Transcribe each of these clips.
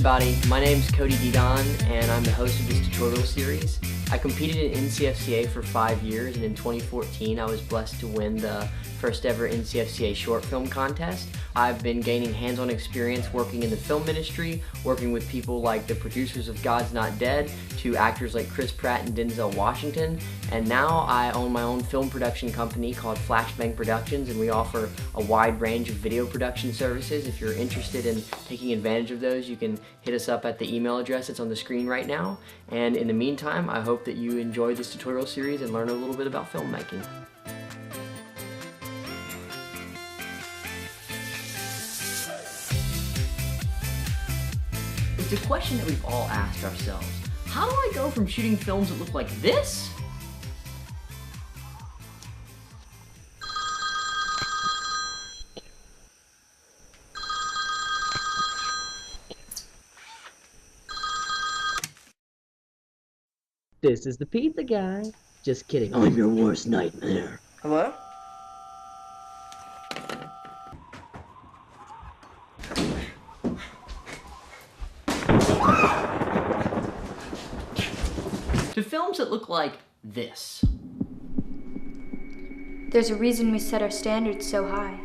everybody, my name's Cody Dedon and I'm the host of this tutorial series. I competed in NCFCA for 5 years, and in 2014 I was blessed to win the first ever NCFCA short film contest. I've been gaining hands-on experience working in the film industry, working with people like the producers of God's Not Dead to actors like Chris Pratt and Denzel Washington, and now I own my own film production company called Flashbang Productions, and we offer a wide range of video production services. If you're interested in taking advantage of those, you can hit us up at the email address that's on the screen right now. And in the meantime, I hope that you enjoy this tutorial series and learn a little bit about filmmaking. It's a question that we've all asked ourselves. How do I go from shooting films that look like this This is the pizza guy. Just kidding, I'm your worst nightmare. Hello? to films that look like this? There's a reason we set our standards so high.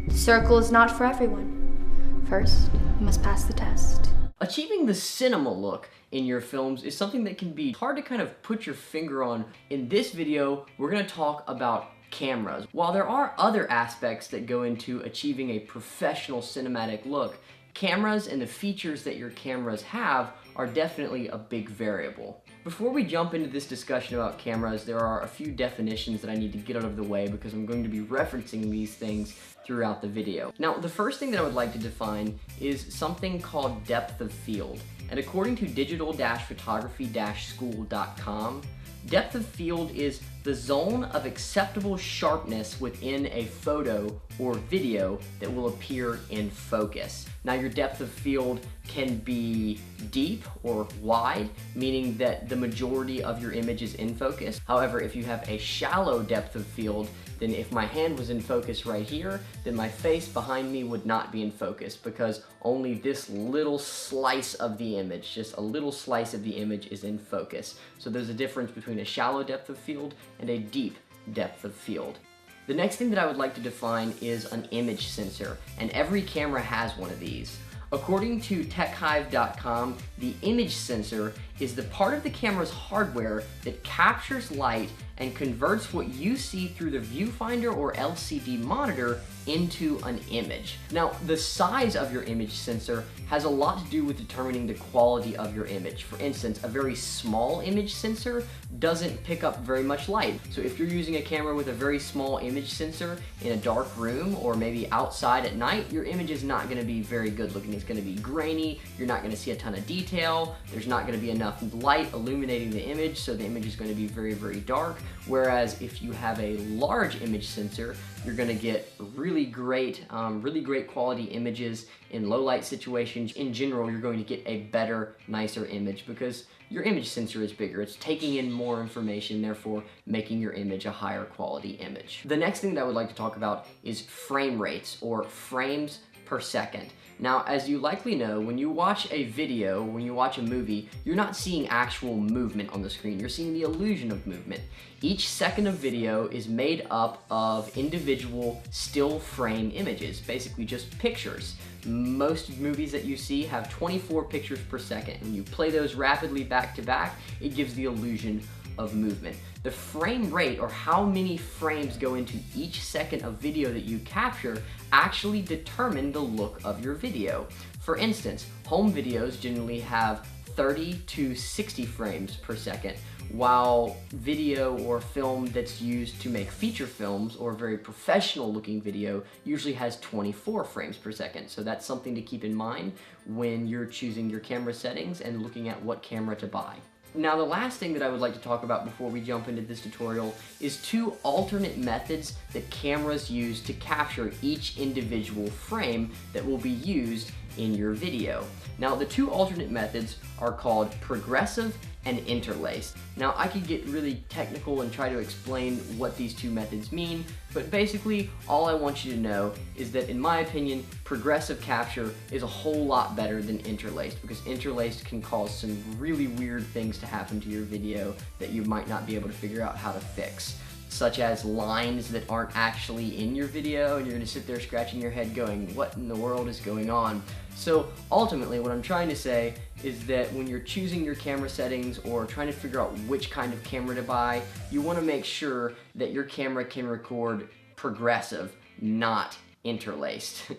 The circle is not for everyone. First, you must pass the test. Achieving the cinema look in your films is something that can be hard to kind of put your finger on. In this video, we're going to talk about cameras. While there are other aspects that go into achieving a professional cinematic look, cameras and the features that your cameras have are definitely a big variable. Before we jump into this discussion about cameras, there are a few definitions that I need to get out of the way because I'm going to be referencing these things throughout the video. Now, the first thing that I would like to define is something called depth of field. And according to digital-photography-school.com, depth of field is the zone of acceptable sharpness within a photo or video that will appear in focus. Now, your depth of field can be deep or wide, meaning that the majority of your image is in focus. However, if you have a shallow depth of field, then if my hand was in focus right here, then my face behind me would not be in focus because only this little slice of the image, just a little slice of the image is in focus. So there's a difference between a shallow depth of field and a deep depth of field. The next thing that I would like to define is an image sensor, and every camera has one of these. According to techhive.com, the image sensor is the part of the camera's hardware that captures light and converts what you see through the viewfinder or LCD monitor into an image. Now, the size of your image sensor has a lot to do with determining the quality of your image. For instance, a very small image sensor doesn't pick up very much light. So if you're using a camera with a very small image sensor in a dark room or maybe outside at night, your image is not gonna be very good looking. It's gonna be grainy, you're not gonna see a ton of detail, there's not gonna be enough light illuminating the image, so the image is going to be very, very dark. Whereas if you have a large image sensor, you're going to get really great quality images in low light situations. In general, you're going to get a better, nicer image because your image sensor is bigger. It's taking in more information, therefore making your image a higher quality image. The next thing that I would like to talk about is frame rates, or frames per second. Now, as you likely know, when you watch a video, when you watch a movie, you're not seeing actual movement on the screen. You're seeing the illusion of movement. Each second of video is made up of individual still frame images, basically just pictures. Most movies that you see have 24 pictures per second. When you play those rapidly back to back, it gives the illusion of movement. The frame rate, or how many frames go into each second of video that you capture, actually determine the look of your video. For instance, home videos generally have 30 to 60 frames per second, while video or film that's used to make feature films or very professional looking video usually has 24 frames per second. So that's something to keep in mind when you're choosing your camera settings and looking at what camera to buy. Now, the last thing that I would like to talk about before we jump into this tutorial is two alternate methods that cameras use to capture each individual frame that will be used in your video. Now, the two alternate methods are called progressive and interlaced. Now, I could get really technical and try to explain what these two methods mean, but basically all I want you to know is that in my opinion, progressive capture is a whole lot better than interlaced, because interlaced can cause some really weird things to happen to your video that you might not be able to figure out how to fix, such as lines that aren't actually in your video and you're gonna sit there scratching your head going, what in the world is going on? So ultimately what I'm trying to say is that when you're choosing your camera settings or trying to figure out which kind of camera to buy, you wanna make sure that your camera can record progressive, not interlaced.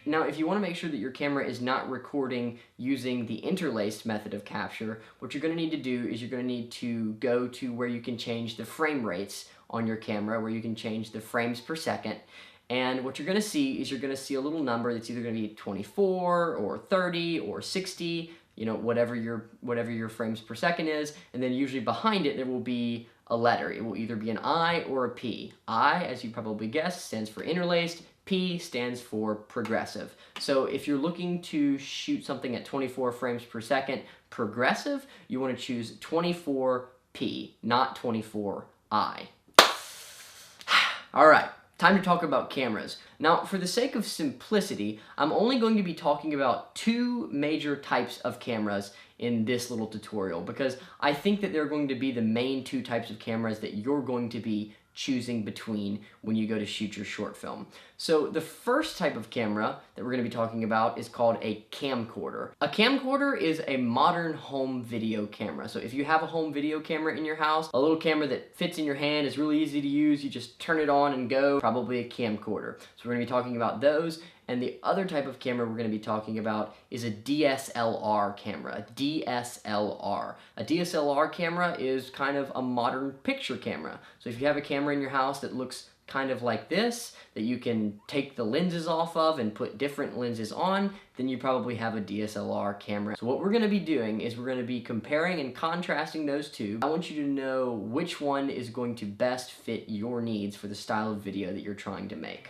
Now, if you want to make sure that your camera is not recording using the interlaced method of capture, what you're going to need to do is you're going to need to go to where you can change the frame rates on your camera, where you can change the frames per second. And what you're going to see is you're going to see a little number that's either going to be 24 or 30 or 60, you know, whatever your frames per second is. And then usually behind it, there will be a letter. It will either be an I or a P. I, as you probably guessed, stands for interlaced. P stands for progressive. So if you're looking to shoot something at 24 frames per second progressive, you want to choose 24P, not 24I. All right, time to talk about cameras. Now, for the sake of simplicity, I'm only going to be talking about two major types of cameras in this little tutorial, because I think that they're going to be the main two types of cameras that you're going to be choosing between when you go to shoot your short film. So the first type of camera that we're going to be talking about is called a camcorder. A camcorder is a modern home video camera. So if you have a home video camera in your house, a little camera that fits in your hand, is really easy to use, you just turn it on and go, probably a camcorder. So we're going to be talking about those. And the other type of camera we're going to be talking about is a DSLR camera, a DSLR. A DSLR camera is kind of a modern picture camera. So if you have a camera in your house that looks kind of like this, that you can take the lenses off of and put different lenses on, then you probably have a DSLR camera. So what we're going to be doing is we're going to be comparing and contrasting those two. I want you to know which one is going to best fit your needs for the style of video that you're trying to make.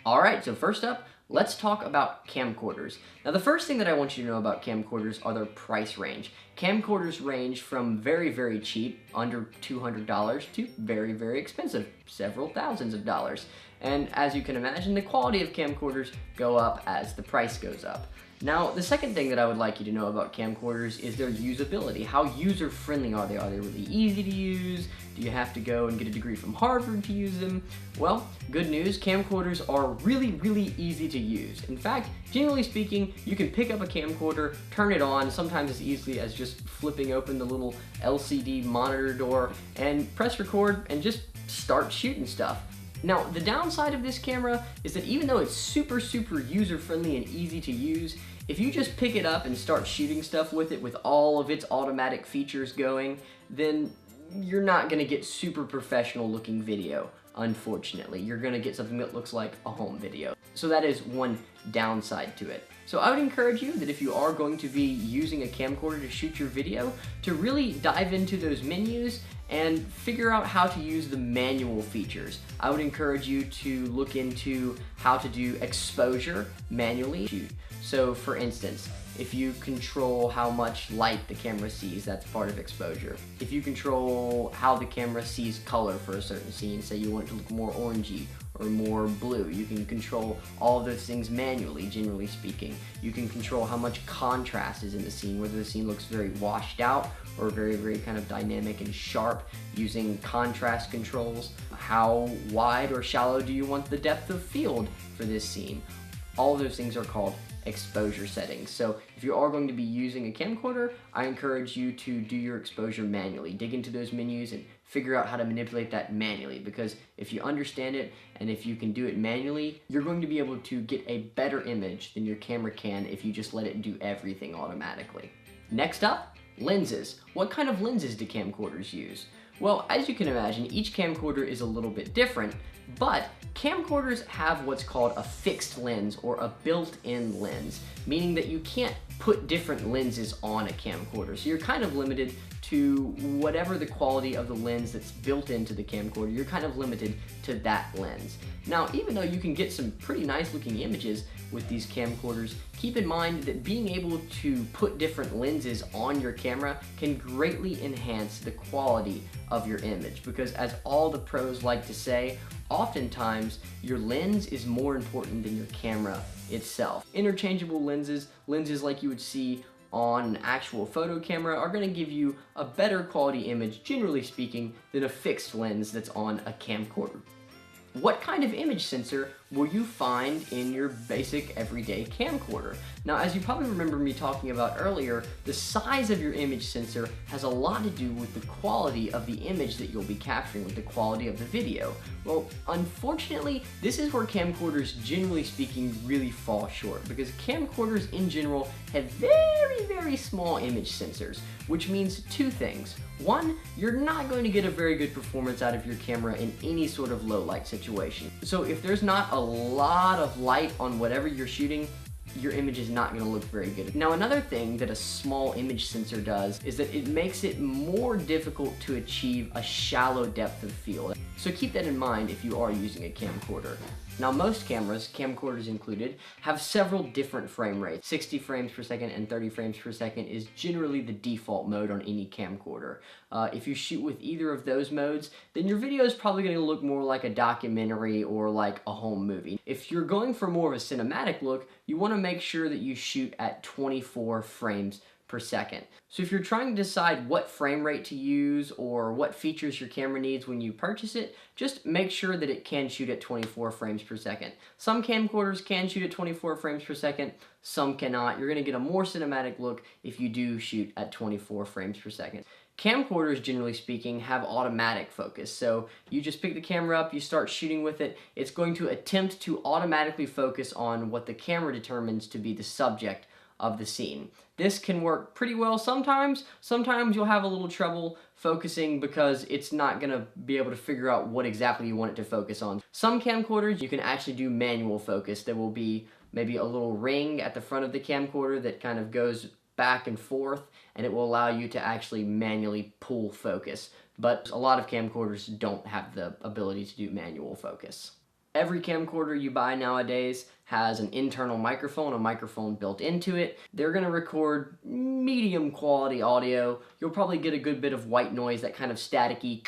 All right, so first up, let's talk about camcorders. Now, the first thing that I want you to know about camcorders are their price range. Camcorders range from very, very cheap, under $200, to very, very expensive, several thousands of dollars. And as you can imagine, the quality of camcorders go up as the price goes up. Now, the second thing that I would like you to know about camcorders is their usability. How user-friendly are they? Are they really easy to use? Do you have to go and get a degree from Harvard to use them? Well, good news, camcorders are really, really easy to use. In fact, generally speaking, you can pick up a camcorder, turn it on, sometimes as easily as just flipping open the little LCD monitor door, and press record and just start shooting stuff. Now, the downside of this camera is that even though it's super, super user-friendly and easy to use, if you just pick it up and start shooting stuff with it with all of its automatic features going, then you're not going to get super professional looking video, unfortunately. You're going to get something that looks like a home video. So that is one downside to it. So I would encourage you that if you are going to be using a camcorder to shoot your video, to really dive into those menus and figure out how to use the manual features. I would encourage you to look into how to do exposure manually. So for instance, if you control how much light the camera sees, that's part of exposure. If you control how the camera sees color for a certain scene, say you want it to look more orangey or more blue, you can control all of those things manually, generally speaking. You can control how much contrast is in the scene, whether the scene looks very washed out or very, very kind of dynamic and sharp using contrast controls. How wide or shallow do you want the depth of field for this scene? All of those things are called exposure settings. So if you are going to be using a camcorder, I encourage you to do your exposure manually. Dig into those menus and figure out how to manipulate that manually, because if you understand it and if you can do it manually, you're going to be able to get a better image than your camera can if you just let it do everything automatically. Next up, lenses. What kind of lenses do camcorders use? Well, as you can imagine, each camcorder is a little bit different, but camcorders have what's called a fixed lens or a built-in lens, meaning that you can't put different lenses on a camcorder. So you're kind of limited to whatever the quality of the lens that's built into the camcorder. You're kind of limited to that lens. Now, even though you can get some pretty nice looking images with these camcorders, keep in mind that being able to put different lenses on your camera can greatly enhance the quality of your image, because as all the pros like to say, oftentimes your lens is more important than your camera itself. Interchangeable lenses like you would see on an actual photo camera, are going to give you a better quality image, generally speaking, than a fixed lens that's on a camcorder. What kind of image sensor will you find in your basic everyday camcorder? Now, as you probably remember me talking about earlier, the size of your image sensor has a lot to do with the quality of the image that you'll be capturing, with the quality of the video. Well, unfortunately, this is where camcorders, generally speaking, really fall short, because camcorders in general have very small image sensors, which means two things. One, you're not going to get a very good performance out of your camera in any sort of low light situation. So if there's not a lot of light on whatever you're shooting, your image is not going to look very good. Now, another thing that a small image sensor does is that it makes it more difficult to achieve a shallow depth of field. So keep that in mind if you are using a camcorder. Now, most cameras, camcorders included, have several different frame rates. 60 frames per second and 30 frames per second is generally the default mode on any camcorder. If you shoot with either of those modes, then your video is probably going to look more like a documentary or like a home movie. If you're going for more of a cinematic look, you want to make sure that you shoot at 24 frames per second. So if you're trying to decide what frame rate to use or what features your camera needs when you purchase it, just make sure that it can shoot at 24 frames per second. Some camcorders can shoot at 24 frames per second, some cannot. You're going to get a more cinematic look if you do shoot at 24 frames per second. Camcorders, generally speaking, have automatic focus. So you just pick the camera up, you start shooting with it, it's going to attempt to automatically focus on what the camera determines to be the subject of the scene. This can work pretty well sometimes. Sometimes you'll have a little trouble focusing because it's not going to be able to figure out what exactly you want it to focus on. Some camcorders you can actually do manual focus. There will be maybe a little ring at the front of the camcorder that kind of goes back and forth, and it will allow you to actually manually pull focus. But a lot of camcorders don't have the ability to do manual focus. Every camcorder you buy nowadays has an internal microphone, a microphone built into it. They're going to record medium quality audio. You'll probably get a good bit of white noise, that kind of staticky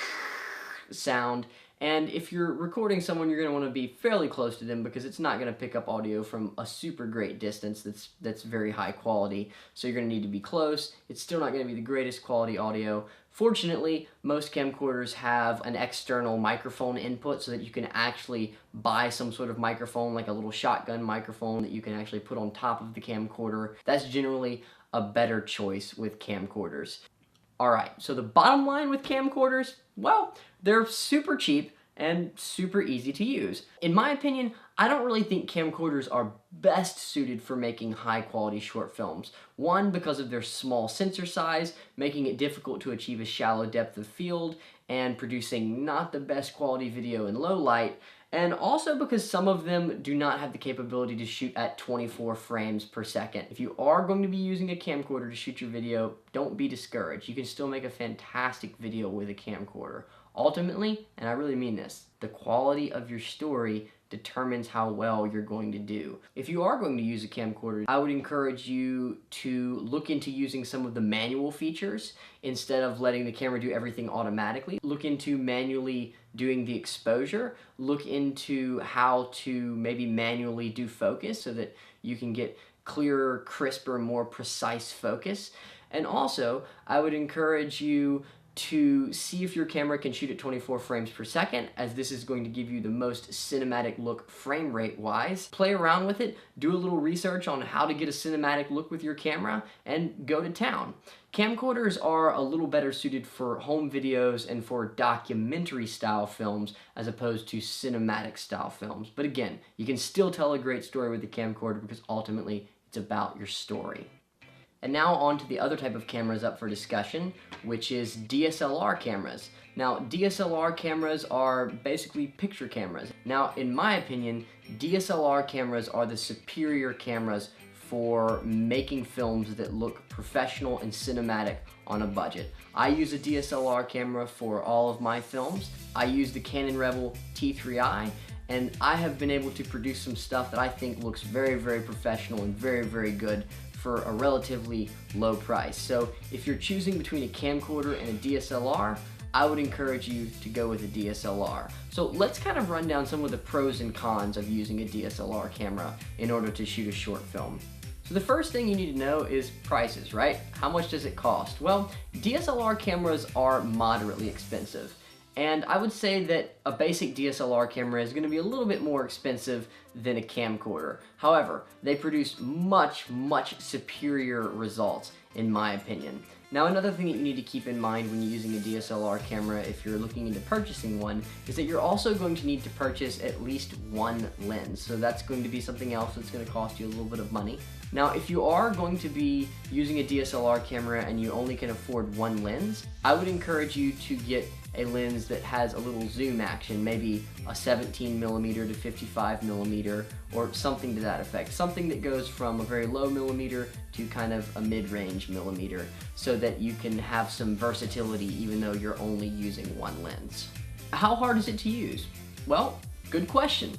sound. And if you're recording someone, you're going to want to be fairly close to them because it's not going to pick up audio from a super great distance that's very high quality. So you're going to need to be close. It's still not going to be the greatest quality audio. Fortunately, most camcorders have an external microphone input so that you can actually buy some sort of microphone, like a little shotgun microphone that you can actually put on top of the camcorder. That's generally a better choice with camcorders. Alright, so the bottom line with camcorders, well, they're super cheap and super easy to use. In my opinion, I don't really think camcorders are best suited for making high quality short films. One, because of their small sensor size, making it difficult to achieve a shallow depth of field and producing not the best quality video in low light. And also because some of them do not have the capability to shoot at 24 frames per second. If you are going to be using a camcorder to shoot your video, don't be discouraged. You can still make a fantastic video with a camcorder. Ultimately, and I really mean this, the quality of your story determines how well you're going to do. If you are going to use a camcorder, I would encourage you to look into using some of the manual features instead of letting the camera do everything automatically. Look into manually doing the exposure. Look into how to maybe manually do focus so that you can get clearer, crisper, more precise focus. And also, I would encourage you to see if your camera can shoot at 24 frames per second, as this is going to give you the most cinematic look frame rate wise. Play around with it, do a little research on how to get a cinematic look with your camera, and go to town. Camcorders are a little better suited for home videos and for documentary style films as opposed to cinematic style films. But again, you can still tell a great story with the camcorder because ultimately it's about your story. And now on to the other type of cameras up for discussion, which is DSLR cameras. Now, DSLR cameras are basically picture cameras. Now, in my opinion, DSLR cameras are the superior cameras for making films that look professional and cinematic on a budget. I use a DSLR camera for all of my films. I use the Canon Rebel T3i, and I have been able to produce some stuff that I think looks very, very professional and very, very good for a relatively low price. So if you're choosing between a camcorder and a DSLR, I would encourage you to go with a DSLR. So let's kind of run down some of the pros and cons of using a DSLR camera in order to shoot a short film. So the first thing you need to know is prices, right? How much does it cost? Well, DSLR cameras are moderately expensive. And I would say that a basic DSLR camera is going to be a little bit more expensive than a camcorder. However, they produce much, much superior results, in my opinion. Now, another thing that you need to keep in mind when you're using a DSLR camera, if you're looking into purchasing one, is that you're also going to need to purchase at least one lens. So that's going to be something else that's going to cost you a little bit of money. Now, if you are going to be using a DSLR camera and you only can afford one lens, I would encourage you to get a lens that has a little zoom action, maybe a 17mm to 55mm or something to that effect. Something that goes from a very low millimeter to kind of a mid-range millimeter so that you can have some versatility even though you're only using one lens. How hard is it to use? Well, good question.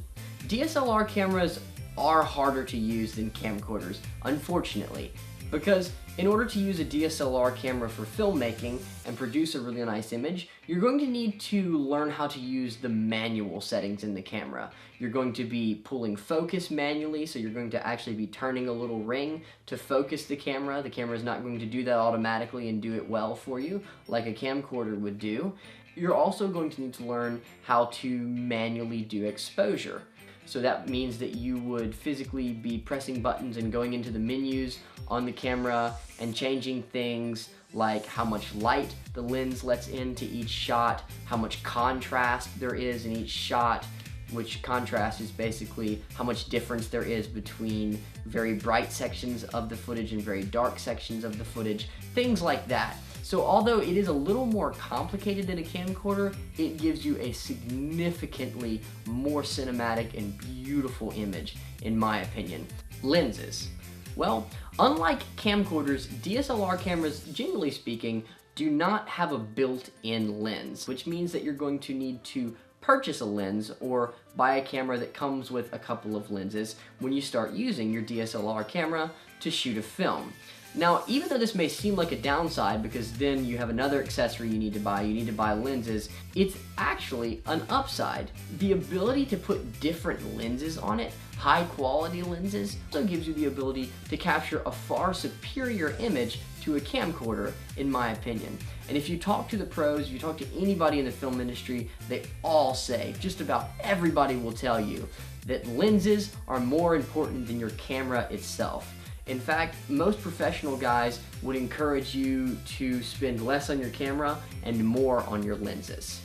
DSLR cameras are harder to use than camcorders, unfortunately, because in order to use a DSLR camera for filmmaking and produce a really nice image, you're going to need to learn how to use the manual settings in the camera. You're going to be pulling focus manually, so you're going to actually be turning a little ring to focus the camera. The camera is not going to do that automatically and do it well for you like a camcorder would do. You're also going to need to learn how to manually do exposure. So that means that you would physically be pressing buttons and going into the menus on the camera and changing things like how much light the lens lets into each shot, how much contrast there is in each shot, which contrast is basically how much difference there is between very bright sections of the footage and very dark sections of the footage, things like that. So although it is a little more complicated than a camcorder, it gives you a significantly more cinematic and beautiful image, in my opinion. Lenses. Well, unlike camcorders, DSLR cameras, generally speaking, do not have a built-in lens, which means that you're going to need to purchase a lens or buy a camera that comes with a couple of lenses when you start using your DSLR camera to shoot a film. Now, even though this may seem like a downside because then you have another accessory you need to buy lenses, it's actually an upside. The ability to put different lenses on it, high quality lenses, also gives you the ability to capture a far superior image to a camcorder, in my opinion. And if you talk to the pros, if you talk to anybody in the film industry, they all say, just about everybody will tell you, that lenses are more important than your camera itself. In fact, most professional guys would encourage you to spend less on your camera and more on your lenses.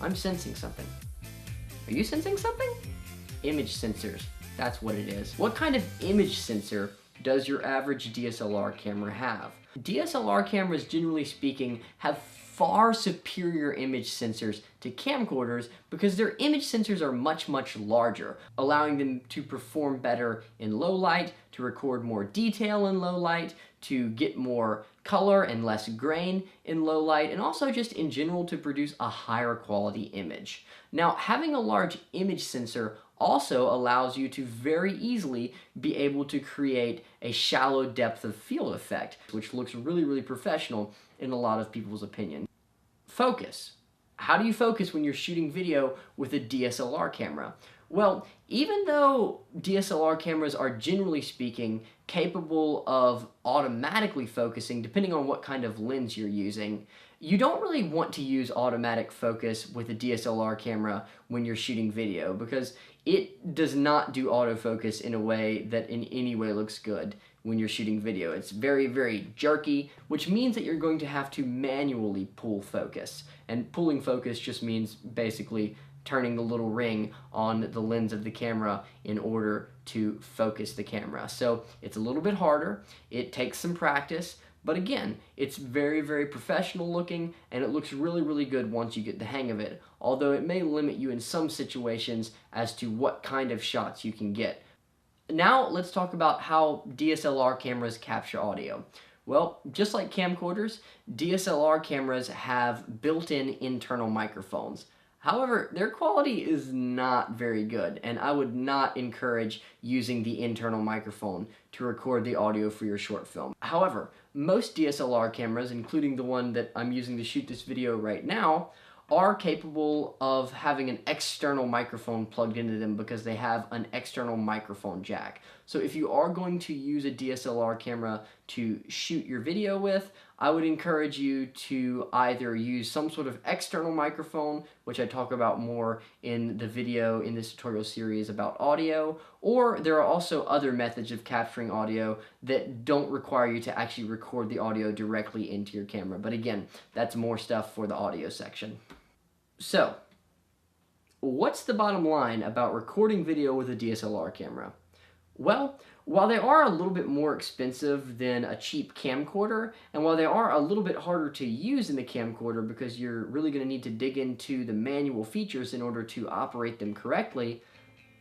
I'm sensing something. Are you sensing something? Image sensors, that's what it is. What kind of image sensor does your average DSLR camera have? DSLR cameras, generally speaking, have far superior image sensors to camcorders because their image sensors are much, much larger, allowing them to perform better in low light, to record more detail in low light, to get more color and less grain in low light, and also just in general to produce a higher quality image. Now, having a large image sensor also allows you to very easily be able to create a shallow depth of field effect, which looks really, really professional in a lot of people's opinion. Focus. How do you focus when you're shooting video with a DSLR camera? Well, even though DSLR cameras are, generally speaking, capable of automatically focusing, depending on what kind of lens you're using, you don't really want to use automatic focus with a DSLR camera when you're shooting video because it does not do autofocus in a way that in any way looks good when you're shooting video. It's very, very jerky, which means that you're going to have to manually pull focus. And pulling focus just means basically turning the little ring on the lens of the camera in order to focus the camera. So it's a little bit harder, it takes some practice, but again, it's very, very professional looking and it looks really, really good once you get the hang of it, although it may limit you in some situations as to what kind of shots you can get. Now let's talk about how DSLR cameras capture audio. Well, just like camcorders, DSLR cameras have built-in internal microphones. However, their quality is not very good, and I would not encourage using the internal microphone to record the audio for your short film. However, most DSLR cameras, including the one that I'm using to shoot this video right now, are capable of having an external microphone plugged into them because they have an external microphone jack. So if you are going to use a DSLR camera to shoot your video with, I would encourage you to either use some sort of external microphone, which I talk about more in the video in this tutorial series about audio, or there are also other methods of capturing audio that don't require you to actually record the audio directly into your camera. But again, that's more stuff for the audio section. So, what's the bottom line about recording video with a DSLR camera? Well, while they are a little bit more expensive than a cheap camcorder, and while they are a little bit harder to use in the camcorder because you're really going to need to dig into the manual features in order to operate them correctly,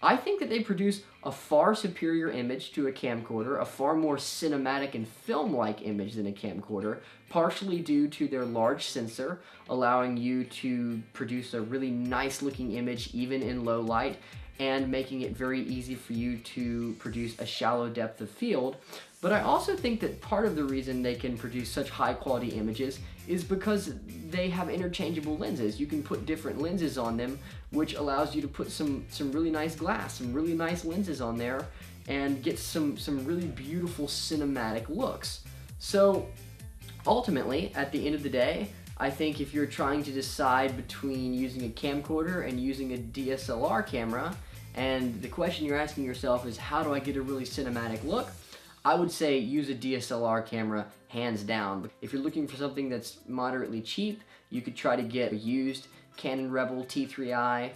I think that they produce a far superior image to a camcorder, a far more cinematic and film-like image than a camcorder, partially due to their large sensor, allowing you to produce a really nice-looking image even in low light, and making it very easy for you to produce a shallow depth of field. But I also think that part of the reason they can produce such high-quality images is because they have interchangeable lenses. You can put different lenses on them, which allows you to put some really nice glass, some really nice lenses on there, and get some really beautiful cinematic looks. So ultimately, at the end of the day, I think if you're trying to decide between using a camcorder and using a DSLR camera, and the question you're asking yourself is, how do I get a really cinematic look? I would say use a DSLR camera hands down. If you're looking for something that's moderately cheap, you could try to get a used Canon Rebel T3i.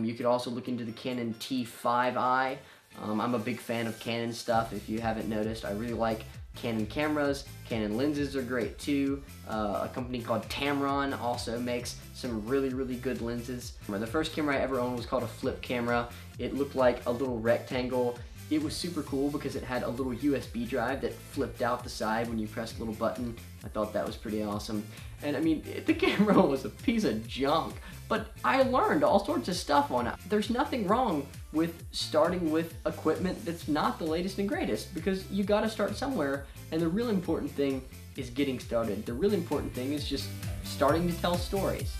You could also look into the Canon T5i. I'm a big fan of Canon stuff, if you haven't noticed. I really like Canon cameras. Canon lenses are great too. A company called Tamron also makes some really good lenses. The first camera I ever owned was called a flip camera. It looked like a little rectangle. It was super cool because it had a little USB drive that flipped out the side when you pressed a little button. I thought that was pretty awesome. And I mean, the camera was a piece of junk, but I learned all sorts of stuff on it. There's nothing wrong with starting with equipment that's not the latest and greatest, because you gotta start somewhere, and the real important thing is getting started. The really important thing is just starting to tell stories.